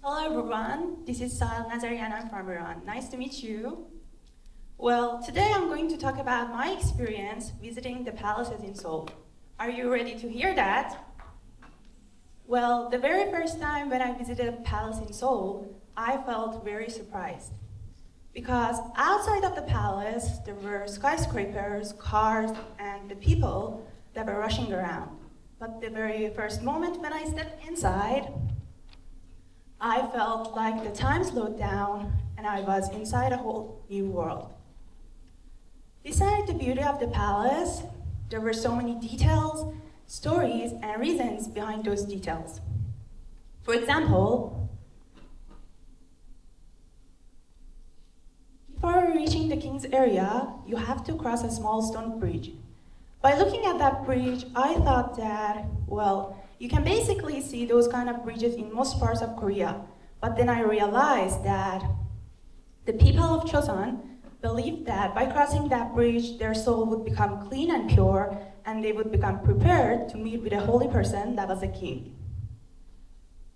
Hello everyone, this is Nazari and I'm from Iran. Nice to meet you. Well, today I'm going to talk about my experience visiting the palaces in Seoul. Are you ready to hear that? Well, the very first time when I visited a palace in Seoul, I felt very surprised. Because outside of the palace, there were skyscrapers, cars, and the people that were rushing around. But the very first moment when I stepped inside, I felt like the time slowed down and I was inside a whole new world. Beside the beauty of the palace, there were so many details, stories, and reasons behind those details. For example, before reaching the king's area, you have to cross a small stone bridge. By looking at that bridge, I thought that, well, you can basically see those kind of bridges in most parts of Korea. But then I realized that the people of Chosun believed that by crossing that bridge, their soul would become clean and pure, and they would become prepared to meet with a holy person that was a king.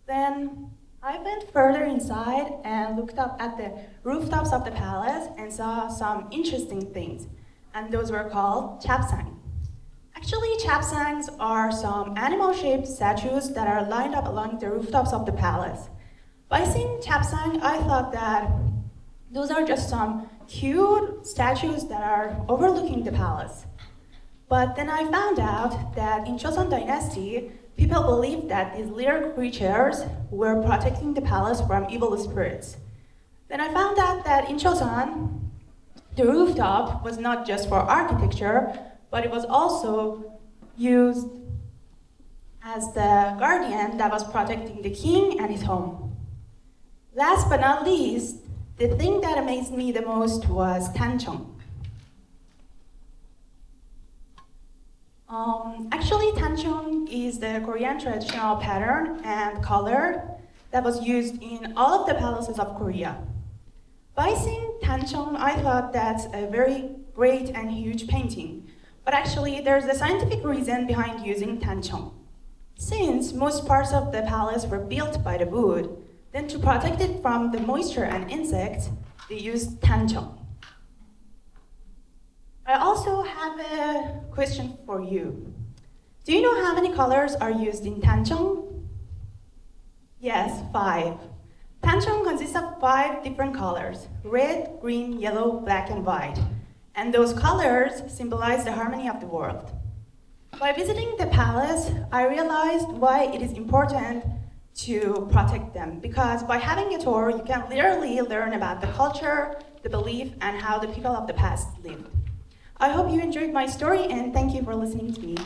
Then I went further inside and looked up at the rooftops of the palace and saw some interesting things, and those were called chapsang. Actually, chapsangs are some animal-shaped statues that are lined up along the rooftops of the palace. By seeing chapsang, I thought that those are just some cute statues that are overlooking the palace. But then I found out that in Joseon Dynasty, people believed that these little creatures were protecting the palace from evil spirits. Then I found out that in Joseon, the rooftop was not just for architecture, but it was also used as the guardian that was protecting the king and his home. Last but not least, the thing that amazed me the most was tancheong. Actually, tancheong is the Korean traditional pattern and color that was used in all of the palaces of Korea. By seeing tancheong, I thought that's a very great and huge painting. But actually, there's a scientific reason behind using tancheong. Since most parts of the palace were built by the wood, then to protect it from the moisture and insects, they used tancheong. I also have a question for you. Do you know how many colors are used in tancheong? Yes, 5. Tancheong consists of 5 different colors: red, green, yellow, black, and white. And those colors symbolize the harmony of the world. By visiting the palace, I realized why it is important to protect them. Because by having a tour, you can literally learn about the culture, the belief, and how the people of the past lived. I hope you enjoyed my story, and thank you for listening to me.